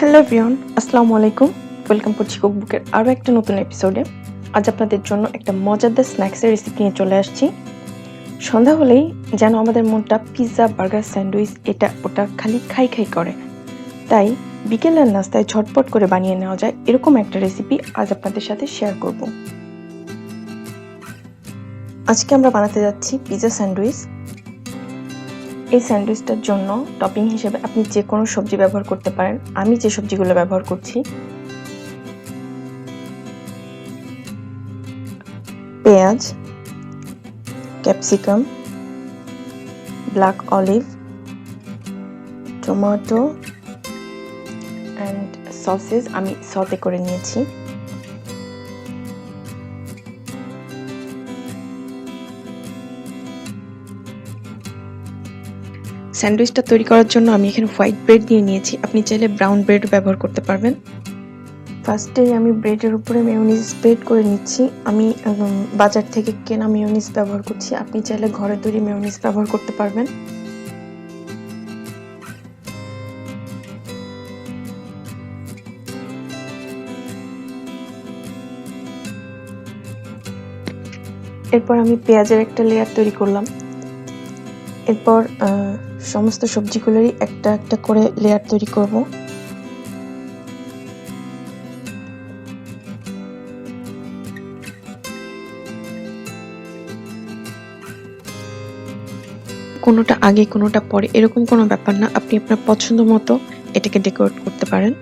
Hello everyone, আসসালামু আলাইকুম। Welcome করছি কুকবুকের আরও একটা নতুন এপিসোডে। আজ আপনাদের জন্য একটা মজাদার স্ন্যাক্সের রেসিপি নিয়ে চলে আসছি। সন্ধ্যা হলেই যেন আমাদের মনটা পিৎজা, বার্গার, স্যান্ডউইচ এটা ওটা খালি খাই খাই করে। তাই বিকেলের নাস্তায় ঝটপট করে বানিয়ে নেওয়া যায় এরকম একটা রেসিপি আজ আপনাদের সাথে শেয়ার করব। আজকে আমরা বানাতে যাচ্ছি পিৎজা স্যান্ডউইচ। এই স্যান্ডউইচটার জন্য টপিং হিসেবে আপনি যে কোনো সবজি ব্যবহার করতে পারেন। আমি যে সবজিগুলো ব্যবহার করছি: পেঁয়াজ, capsicum, black olive, tomato and sausages আমি সতে করে নিয়েছি। স্যান্ডউইচটা তৈরি করার জন্য আমি এখানে হোয়াইট ব্রেড নিয়ে নিয়েছি। আপনি চাইলে ব্রাউন ব্রেড ব্যবহার করতে পারবেন। ফার্স্টেই আমি ব্রেডের উপরে মেয়োনিজ স্প্রেড করে নিচ্ছি। আমি বাজার থেকে কেনা মেয়োনিজ ব্যবহার করছি। আপনি চাইলে ঘরে তৈরি মেয়োনিজ ব্যবহার করতে পারবেন। এরপর আমি পেঁয়াজের একটা লেয়ার তৈরি করলাম। এরপর সমস্ত সবজিগুলোরই একটা একটা করে লেয়ার তৈরি করব। কোনোটা আগে কোনোটা পরে এরকম কোনো ব্যাপার না, আপনি আপনার পছন্দ মতো এটাকে ডেকোরেট করতে পারেন।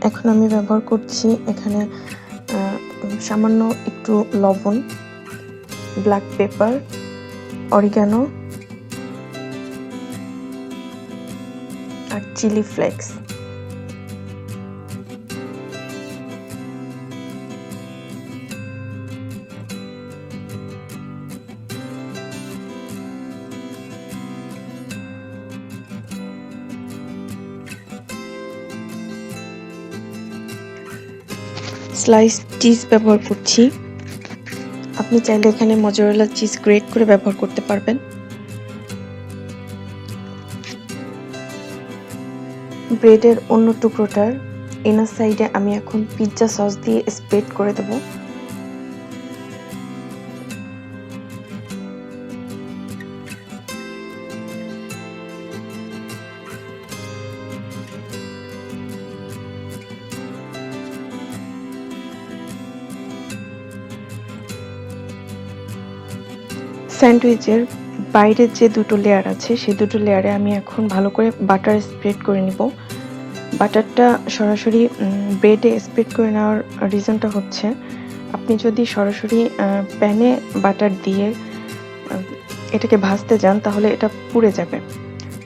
এখন আমি ব্যবহার করছি এখানে সামান্য একটু লবণ, ব্ল্যাক পেপার, অরিগানো আর চিলি ফ্লেক্স। স্লাইস চিজ ব্যবহার করছি। আপনি চাইলে এখানে মজারেলা চিজ গ্রেট করে ব্যবহার করতে পারবেন। ব্রেডের অন্য টুকরোটার ইনার সাইডে আমি এখন পিৎজা সস দিয়ে স্প্রেড করে দেব। স্যান্ডউইচের বাইরের যে দুটো লেয়ার আছে সেই দুটো লেয়ারে আমি এখন ভালো করে বাটার স্প্রেড করে নিব। বাটারটা সরাসরি ব্রেডে স্প্রেড করে নেওয়ার রিজনটা হচ্ছে, আপনি যদি সরাসরি প্যানে বাটার দিয়ে এটাকে ভাজতে যান তাহলে এটা পুড়ে যাবে।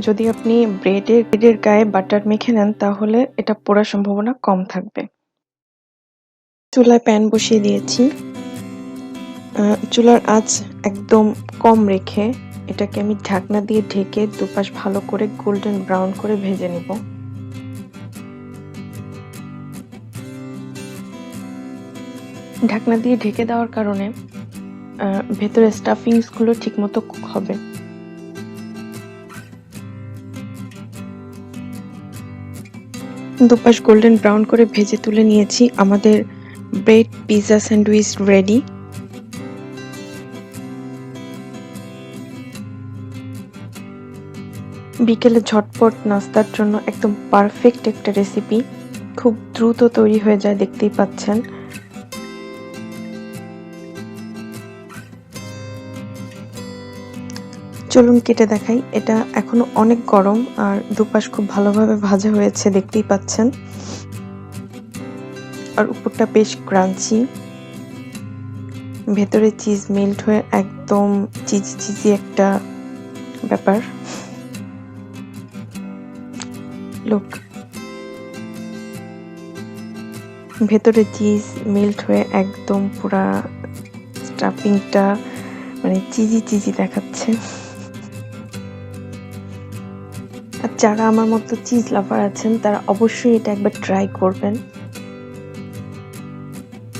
যদি আপনি ব্রেডের গায়ে বাটার মেখে নেন তাহলে এটা পোড়ার সম্ভাবনা কম থাকবে। চুলায় প্যান বসিয়ে দিয়েছি। চুলার আঁচ একদম কম রেখে এটাকে আমি ঢাকনা দিয়ে ঢেকে দুপাশ ভালো করে গোল্ডেন ব্রাউন করে ভেজে নিব। ঢাকনা দিয়ে ঢেকে দেওয়ার কারণে ভেতরে স্টাফিংসগুলো ঠিকমতো কুক হবে। দুপাশ গোল্ডেন ব্রাউন করে ভেজে তুলে নিয়েছি। আমাদের ব্রেড পিৎজা স্যান্ডউইচ রেডি। বিকেলে ঝটপট নাস্তার জন্য একদম পারফেক্ট একটা রেসিপি, খুব দ্রুত তৈরি হয়ে যায়, দেখতেই পাচ্ছেন। চলুন কেটে দেখাই। এটা এখনো অনেক গরম আর দুপাশ খুব ভালোভাবে ভাজা হয়েছে, দেখতেই পাচ্ছেন। আর উপরটা বেশ ক্রাঞ্চি। ভেতরে চিজ মেল্ট হয়ে একদম চিজি একটা ব্যাপার। লুক, ভেতরে চিজ মেল্ট হয়ে একদম পুরা স্টাফিংটা মানে চিজি দেখাচ্ছে। আর যারা আমার মতো চিজ লাভার আছেন তারা অবশ্যই এটা একবার ট্রাই করবেন।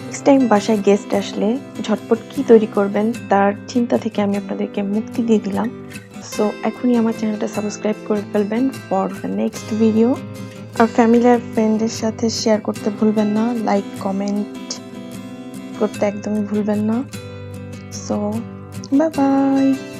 নেক্সট টাইম বাসায় গেস্ট আসলে ঝটপট কি তৈরি করবেন তার চিন্তা থেকে আমি আপনাদেরকে মুক্তি দিয়ে দিলাম। সো এখনই আমার চ্যানেলটা সাবস্ক্রাইব করে ফেলবেন ফর দ্য নেক্সট ভিডিও। আর ফ্যামিলি আর ফ্রেন্ডের সাথে শেয়ার করতে ভুলবেন না, লাইক কমেন্ট করতে একদমই ভুলবেন না। So bye bye.